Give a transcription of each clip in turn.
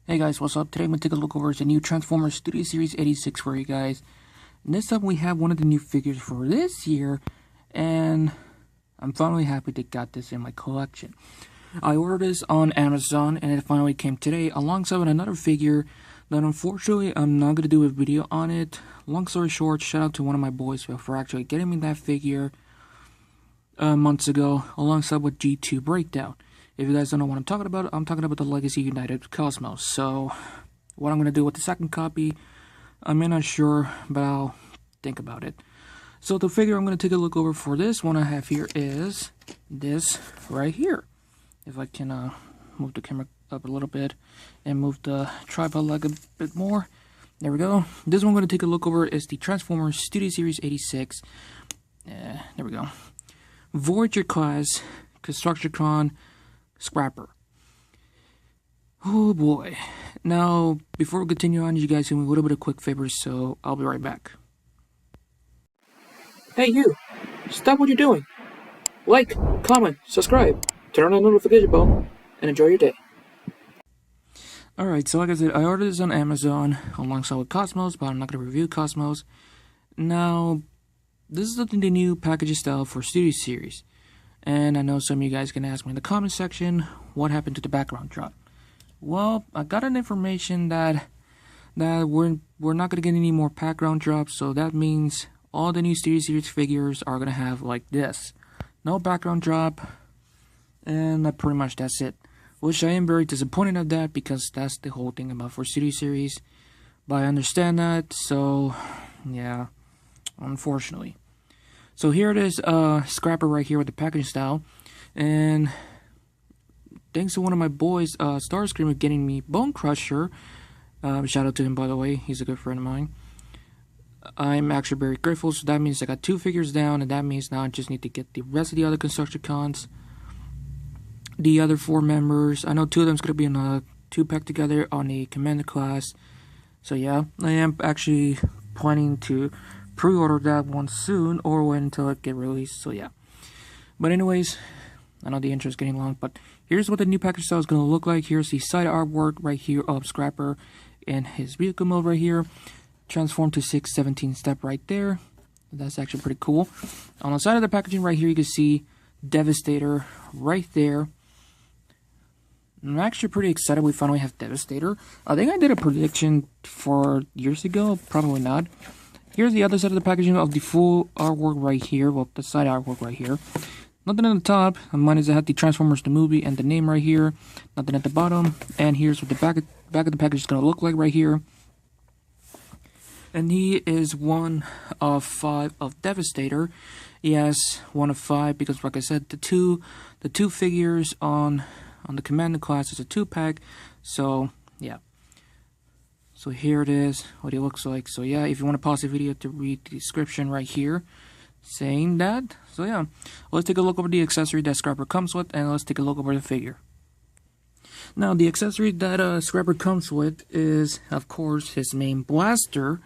Hey guys, what's up? Today I'm going to take a look over the new Transformers Studio Series 86 for you guys. And this time we have one of the new figures for this year, and I'm finally happy to got this in my collection. I ordered this on Amazon and it finally came today alongside with another figure that unfortunately I'm not going to do a video on it. Long story short, shout out to one of my boys for actually getting me that figure months ago alongside with G2 Breakdown. If you guys don't know what I'm talking about the Legacy United Cosmos. So, what I'm going to do with the second copy, I'm not sure, but I'll think about it. So, the figure I'm going to take a look over for this one I have here is this right here. If I can move the camera up a little bit and move the tripod leg a bit more. There we go. This one I'm going to take a look over is the Transformers Studio Series 86. There we go. Voyager class Contructicon Scrapper. Oh boy. Now, before we continue on, you guys do me a little bit of quick favors, so I'll be right back. Hey you! Stop what you're doing! Like, comment, subscribe, turn on the notification bell, and enjoy your day. Alright, so like I said, I ordered this on Amazon alongside with Cosmos, but I'm not going to review Cosmos. Now, this is the new packaging style for Studio Series. And I know some of you guys can ask me in the comment section, what happened to the background drop? Well, I got an information that we're not going to get any more background drops, so that means all the new Studio Series figures are going to have like this. No background drop, and pretty much that's it. Which I am very disappointed at that, because that's the whole thing about for Studio Series. But I understand that, so yeah, unfortunately. So here it is, Scrapper right here with the packaging style, and thanks to one of my boys, Starscreamer, getting me Bone Crusher. Shout out to him, by the way, he's a good friend of mine. I'm actually very grateful. So that means I got 2 figures down, and that means now I just need to get the rest of the other Constructicons, the other 4 members. I know 2 of them's gonna be in a 2-pack together on the Commander class. So yeah, I am actually planning to pre-order that one soon, or wait until it get released. So yeah, but anyways, I know the intro is getting long, but here's what the new package style is going to look like. Here's the side artwork right here of Scrapper and his vehicle mode right here, transform to 617 step right there. That's actually pretty cool. On the side of the packaging right here, you can see Devastator right there. I'm actually pretty excited we finally have Devastator. I think I did a prediction 4 years ago, probably not. Here's the other side of the packaging of the full artwork right here. Well, the side artwork right here. Nothing on the top. Mine is I have the Transformers the movie and the name right here. Nothing at the bottom. And here's what the back of the package is going to look like right here. And he is one of 5 of Devastator. Yes, one of 5, because like I said, the two figures on the Commander class is a 2-pack. So yeah. So here it is, what he looks like. So yeah, if you want to pause the video to read the description right here, saying that. So yeah, let's take a look over the accessory that Scrapper comes with, and let's take a look over the figure. Now, the accessory that Scrapper comes with is, of course, his main blaster,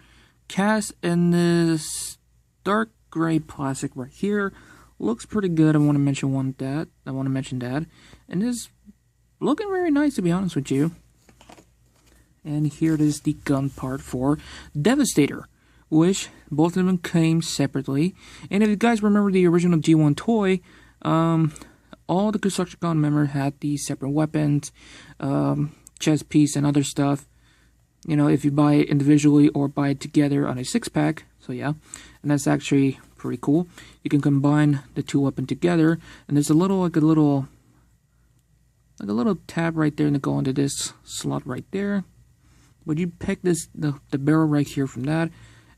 cast in this dark gray plastic right here. Looks pretty good. I want to mention that. And is looking very nice, to be honest with you. And here it is, the gun part for Devastator, which both of them came separately. And if you guys remember the original G1 toy, all the Constructicon members had these separate weapons, chest piece, and other stuff. You know, if you buy it individually or buy it together on a 6-pack. So yeah, and that's actually pretty cool. You can combine the 2 weapons together, and there's a little tab right there to go into this slot right there. But you pick the barrel right here from that,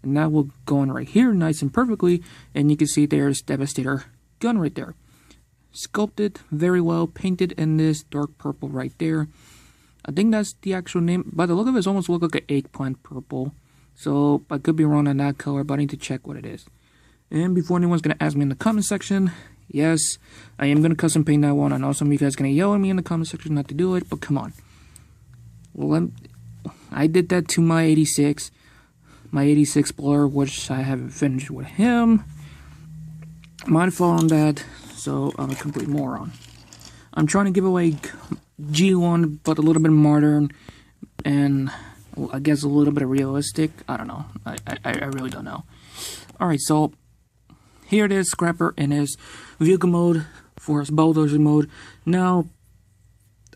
and that will go in right here nice and perfectly, and you can see there's Devastator gun right there. Sculpted very well, painted in this dark purple right there. I think that's the actual name. By the look of it, it's almost look like an eggplant purple. So I could be wrong on that color, but I need to check what it is. And before anyone's going to ask me in the comment section, yes, I am going to custom paint that one. I know some of you guys are going to yell at me in the comment section not to do it, but come on. Well, I did that to my 86 Blur, which I haven't finished with him. My fault on that, so I'm a complete moron. I'm trying to give away G1, but a little bit modern, and I guess a little bit of realistic. I don't know. I really don't know. Alright, so here it is, Scrapper in his vehicle mode for his bulldozer mode. Now,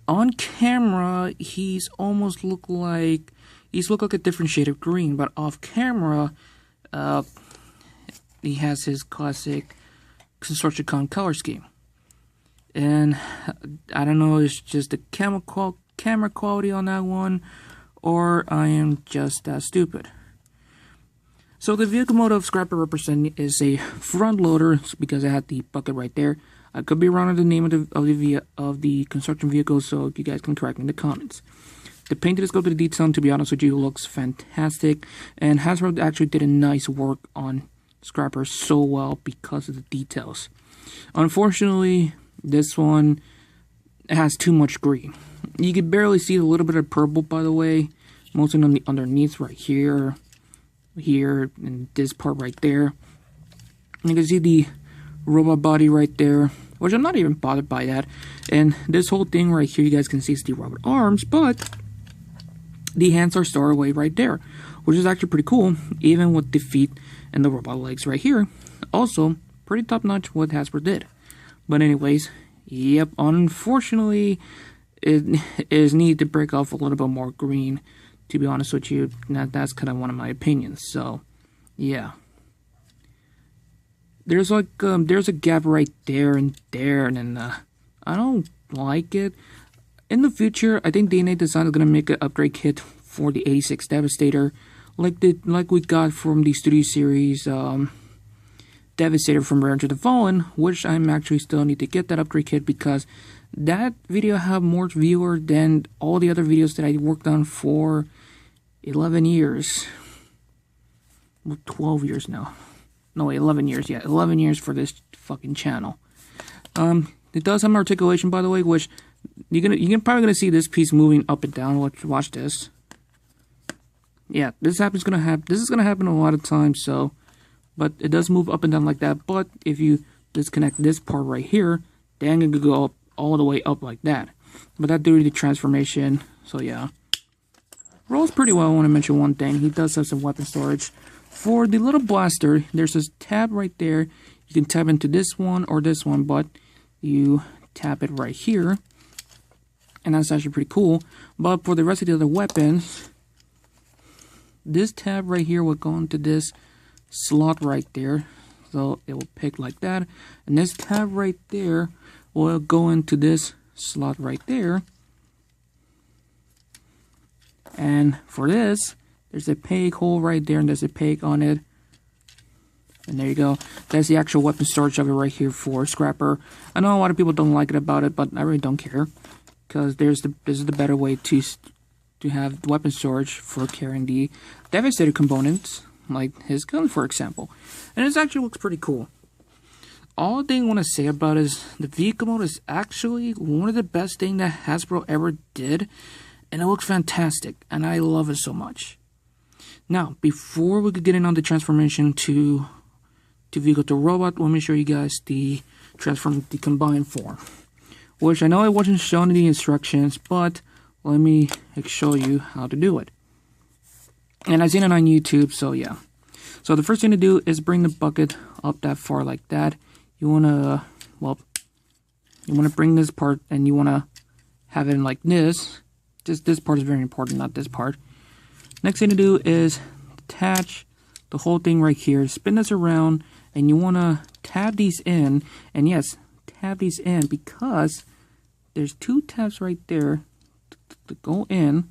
on camera, he's look like a different shade of green, but off camera, he has his classic Contructicon color scheme. And I don't know, it's just the camera quality on that one, or I am just that stupid. So the vehicle mode of Scrapper representing is a front loader, because I had the bucket right there. I could be wrong on the name of the construction vehicle, so you guys can correct me in the comments. The paint is go to the detail, to be honest with you, looks fantastic, and Hasbro actually did a nice work on Scrapper so well because of the details. Unfortunately, this one has too much green. You can barely see a little bit of purple, by the way, mostly on the underneath right here, and this part right there. You can see the robot body right there, which I'm not even bothered by that. And this whole thing right here, you guys can see is the robot arms, but the hands are stored away right there, which is actually pretty cool, even with the feet and the robot legs right here. Also, pretty top notch what Hasbro did. But anyways, yep, unfortunately, it is needed to break off a little bit more green, to be honest with you. That's kind of one of my opinions, so, yeah. There's like, there's a gap right there, and then, I don't like it. In the future, I think DNA Design is going to make an upgrade kit for the 86 Devastator, like we got from the Studio Series, Devastator from Rare to the Fallen, which I'm actually still need to get that upgrade kit because that video have more viewers than all the other videos that I worked on for 11 years. Well, 12 years now. No, 11 years, yeah. 11 years for this fucking channel. It does have articulation, by the way, which you're probably gonna see this piece moving up and down. Watch this. Yeah, this is gonna happen a lot of times, so, but it does move up and down like that. But if you disconnect this part right here, then it could go up all the way up like that. But that due to the transformation, so yeah. Rolls pretty well. I want to mention one thing. He does have some weapon storage. For the little blaster, there's this tab right there. You can tap into this one or this one, but you tap it right here. And that's actually pretty cool. But for the rest of the other weapons, this tab right here will go into this slot right there. So it will pick like that. And this tab right there will go into this slot right there. And for this, there's a peg hole right there, and there's a peg on it. And there you go. That's the actual weapon storage of it right here for Scrapper. I know a lot of people don't like it about it, but I really don't care. Because this is the better way to have weapon storage for carrying the Devastator components, like his gun, for example. And it actually looks pretty cool. All thing I want to say about it is the vehicle mode is actually one of the best things that Hasbro ever did. And it looks fantastic, and I love it so much. Now, before we could get in on the transformation to vehicle to robot, let me show you guys the combined form. Which I know it wasn't shown in the instructions, but let me show you how to do it. And I've seen it on YouTube, so yeah. So the first thing to do is bring the bucket up that far like that. You wanna bring this part, and you wanna have it in like this. This part is very important, not this part. Next thing to do is attach the whole thing right here. Spin this around, and you want to tab these in. And yes, tab these in because there's two tabs right there to go in.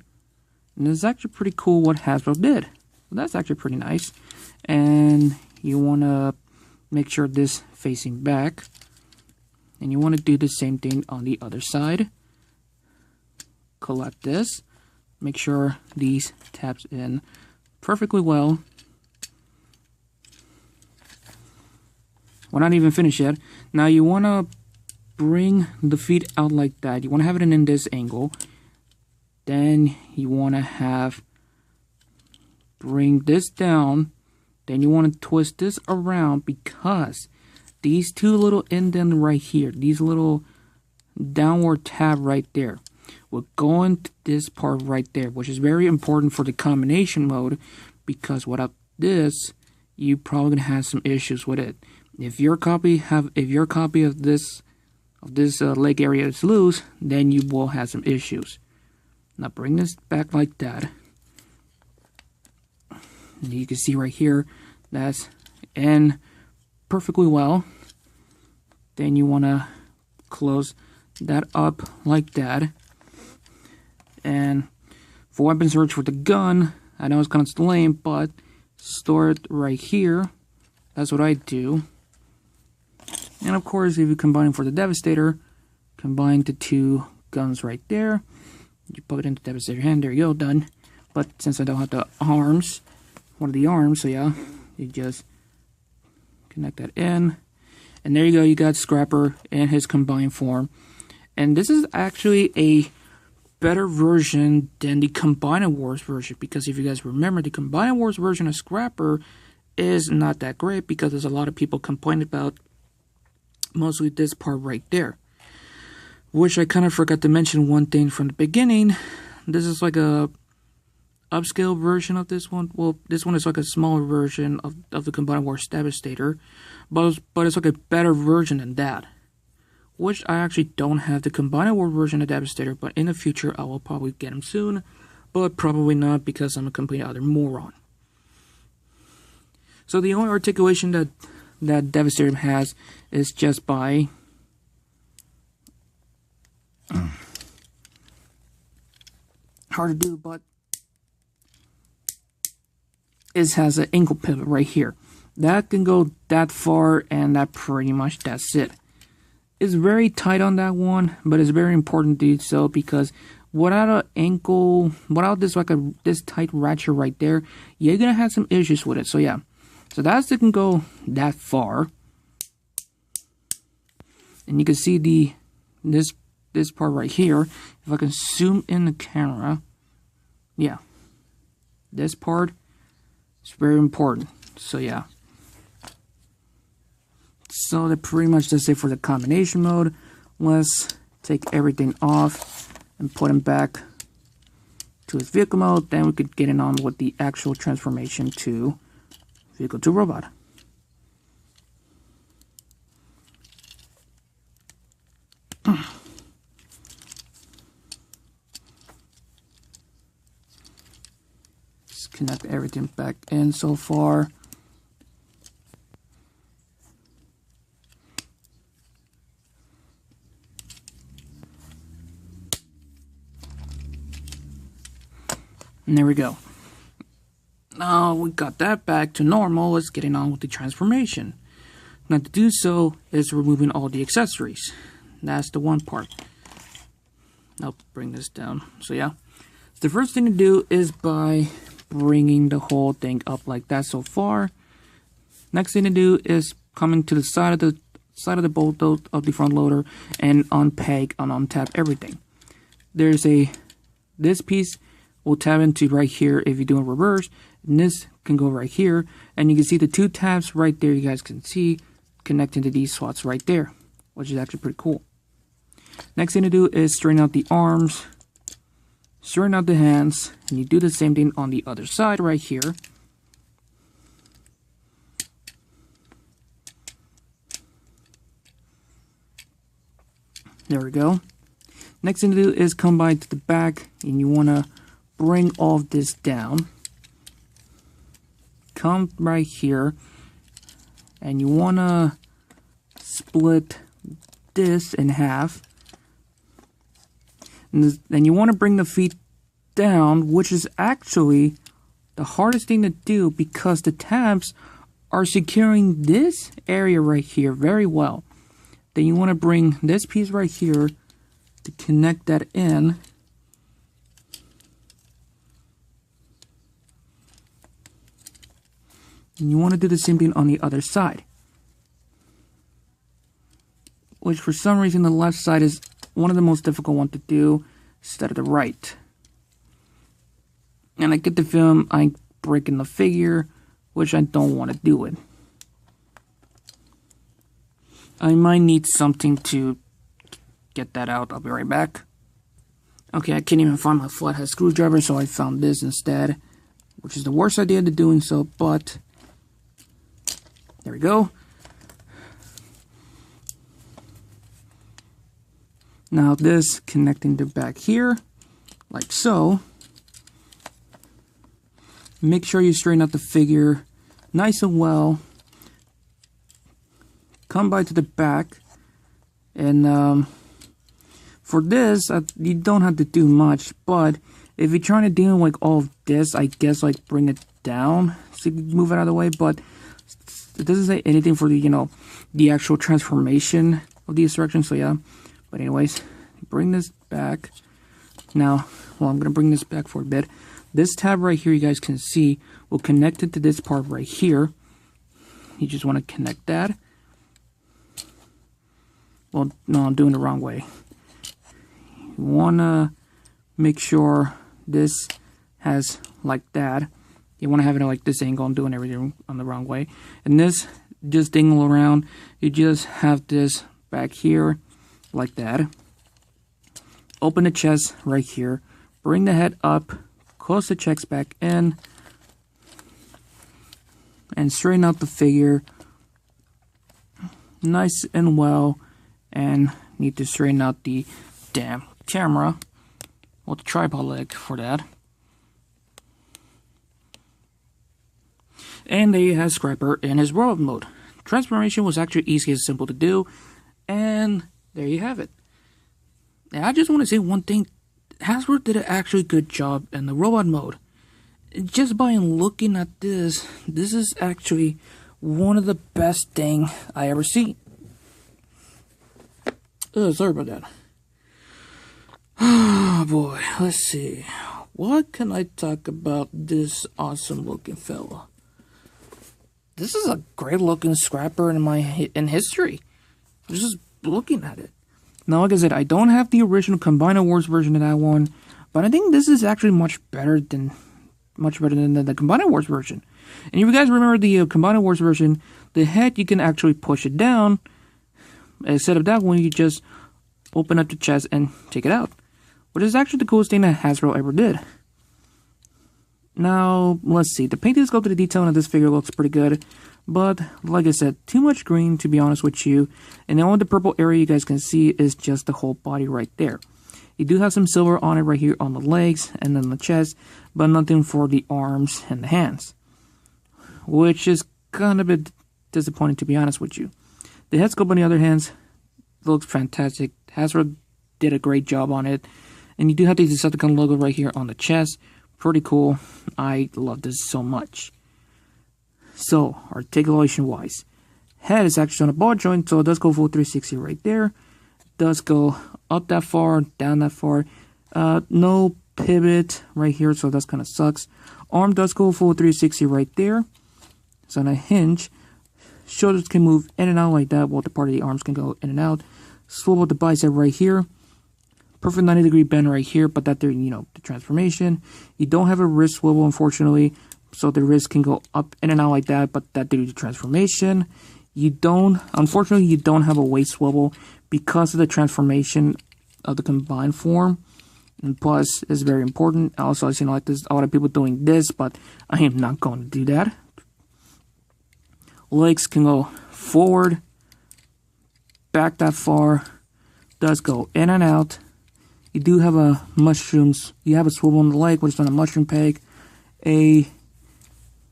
And this is actually pretty cool what Hasbro did. So that's actually pretty nice. And you want to make sure this facing back. And you want to do the same thing on the other side. Collect this, make sure these taps in perfectly well. We're not even finished yet. Now you want to bring the feet out like that. You want to have it in this angle. Then you want to bring this down. Then you want to twist this around because these two little indent right here, these little downward tab right there, will go into this part right there, which is very important for the combination mode, because without this, you probably gonna have some issues with it. If your copy of this leg area is loose, then you will have some issues. Now bring this back like that. And you can see right here that's in perfectly well. Then you want to close that up like that. And for weapon search for the gun, I know it's kind of lame, but store it right here. That's what I do. And of course, if you combine for the Devastator, combine the two guns right there. You put it into the Devastator hand, there you go, done. But since I don't have the arms, one of the arms, so yeah, you just connect that in. And there you go, you got Scrapper in his combined form. And this is actually a better version than the Combined Wars version, because if you guys remember, the Combined Wars version of Scrapper is not that great, because there's a lot of people complaining about mostly this part right there. Which I kind of forgot to mention one thing from the beginning. This is like a upscale version of this one. Well, this one is like a smaller version of the Combined Wars Devastator, but it's like a better version than that. Which I actually don't have the Combined Wars version of Devastator, but in the future I will probably get him soon, but probably not because I'm a complete other moron. So the only articulation that Devastator has is just by hard to do, but it has an ankle pivot right here. That can go that far, and that pretty much that's it. It's very tight on that one, but it's very important to do so, because without an ankle, without this this tight ratchet right there, you're gonna have some issues with it. So yeah, so that can go that far, and you can see this part right here. If I can zoom in the camera, yeah, this part is very important. So yeah. So that pretty much does it for the combination mode. Let's take everything off and put him back to his vehicle mode. Then we could get in on with the actual transformation to vehicle to robot. Just connect everything back in so far. And there we go. Now we got that back to normal. Let's get on with the transformation. Now to do so is removing all the accessories. That's the one part. I'll bring this down. So yeah, the first thing to do is by bringing the whole thing up like that so far. Next thing to do is coming to the side of the bolt of the front loader and unpeg and untap everything. There's this piece will tab into right here if you do in reverse, and this can go right here, and you can see the two tabs right there. You guys can see connecting to these slots right there, which is actually pretty cool. Next thing to do is straighten out the arms, straighten out the hands, and you do the same thing on the other side right here. There we go. Next thing to do is come by to the back, and you want to bring all of this down. Come right here, and you want to split this in half. And then you want to bring the feet down, which is actually the hardest thing to do because the tabs are securing this area right here very well. Then you want to bring this piece right here to connect that in. And you want to do the same thing on the other side. Which for some reason the left side is one of the most difficult ones to do instead of the right. And I get the feeling I'm breaking the figure, which I don't want to do it. I might need something to get that out. I'll be right back. Okay, I can't even find my flathead screwdriver, so I found this instead, which is the worst idea to doing so, but there we go. Now this connecting to back here, like so. Make sure you straighten out the figure nice and well. Come by to the back, and for this, you don't have to do much, but if you're trying to do like all of this, I guess like bring it down so you can move it out of the way, but it doesn't say anything for the, the actual transformation of the instructions, so yeah. But anyways, bring this back. Now, well, I'm going to bring this back for a bit. This tab right here, you guys can see, will connect it to this part right here. You just want to connect that. Well, no, I'm doing it the wrong way. You want to make sure this has like that. You want to have it like this angle. I'm doing everything on the wrong way. And this just dingle around. You just have this back here like that. Open the chest right here. Bring the head up. Close the checks back in. And straighten out the figure. Nice and well. And need to straighten out the damn camera. Well, the tripod leg for that. And there you have Scrapper in his robot mode. Transformation was actually easy and simple to do. And there you have it. And I just want to say one thing. Hasbro did an actually good job in the robot mode. Just by looking at this is actually one of the best thing I ever seen. Sorry about that. Oh boy, let's see. What can I talk about this awesome looking fella? This is a great looking Scrapper in history. Just looking at it. Now, like I said, I don't have the original Combiner Wars version of that one, but I think this is actually much better than the Combiner Wars version. And if you guys remember the Combiner Wars version, the head you can actually push it down. Instead of that one, you just open up the chest and take it out, which is actually the coolest thing that Hasbro ever did. Now, let's see. The painting sculpt to the detail on this figure looks pretty good, but like I said, too much green to be honest with you. And the only the purple area you guys can see is just the whole body right there. You do have some silver on it right here on the legs and then the chest, but nothing for the arms and the hands, which is kind of a bit disappointing to be honest with you. The head sculpt on the other hand looks fantastic. Hasbro did a great job on it. And you do have the Decepticon logo right here on the chest. Pretty cool. I love this so much. So, articulation wise, head is actually on a ball joint, so it does go full 360 right there. It does go up that far, down that far. No pivot right here, so that kind of sucks. Arm does go full 360 right there. It's on a hinge. Shoulders can move in and out like that, while the part of the arms can go in and out. Swivel the bicep right here. Perfect 90-degree bend right here, but that there, the transformation. You don't have a wrist swivel, unfortunately, so the wrist can go up in and out like that, but that due to the transformation. Unfortunately, you don't have a waist swivel because of the transformation of the combined form. And plus, it's very important. Also, I've seen like this, a lot of people doing this, but I am not going to do that. Legs can go forward, back that far, does go in and out. You do have you have a swivel on the leg, which is on a mushroom peg, a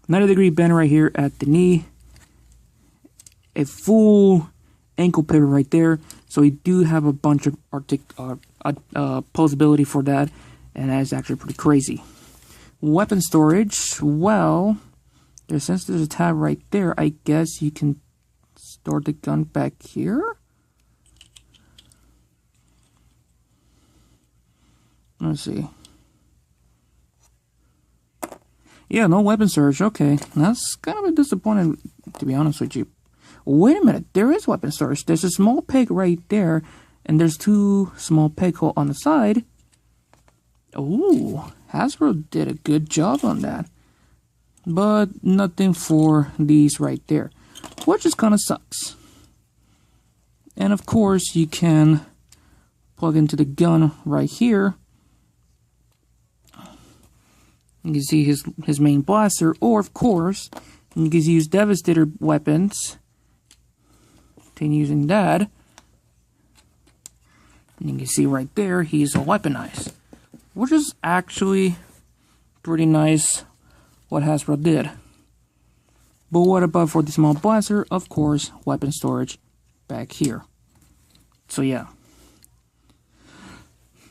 90-degree bend right here at the knee, a full ankle pivot right there. So you do have a bunch of posability for that, and that is actually pretty crazy. Weapon storage, well, since there's a tab right there, I guess you can store the gun back here. Let's see. Yeah, no weapon storage. Okay, that's kind of a disappointing, to be honest with you. Wait a minute, there is weapon storage. There's a small peg right there, and there's two small peg holes on the side. Ooh, Hasbro did a good job on that. But nothing for these right there, which just kind of sucks. And of course, you can plug into the gun right here. You can see his main blaster, or of course, you can use Devastator weapons. Continue using that. And you can see right there, he's a weaponized. Which is actually pretty nice what Hasbro did. But what about for the small blaster? Of course, weapon storage back here. So yeah.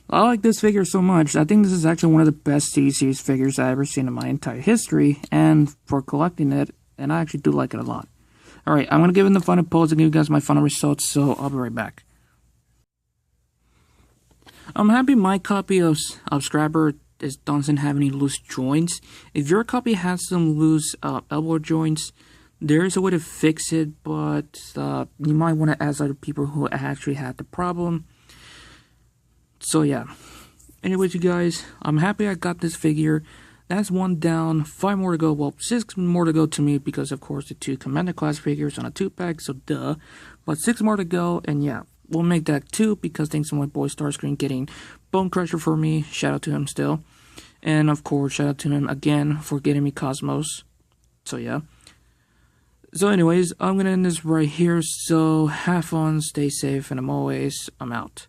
I like this figure so much. I think this is actually one of the best Series figures I've ever seen in my entire history. And for collecting it, and I actually do like it a lot. Alright, I'm going to give it the final pose and give you guys my final results, so I'll be right back. I'm happy my copy of Scrapper doesn't have any loose joints. If your copy has some loose elbow joints, there's a way to fix it, but you might want to ask other people who actually had the problem. So yeah. Anyways, you guys, I'm happy I got this figure. That's one down, 5 more to go. Well, 6 more to go to me because, of course, the 2 Commander Class figures on a 2-pack, so duh. But 6 more to go, and yeah, we'll make that 2 because thanks to my boy Starscreen getting Bone Crusher for me. Shout out to him still. And, of course, shout out to him again for getting me Cosmos. So yeah. So anyways, I'm going to end this right here. So have fun, stay safe, and I'm out.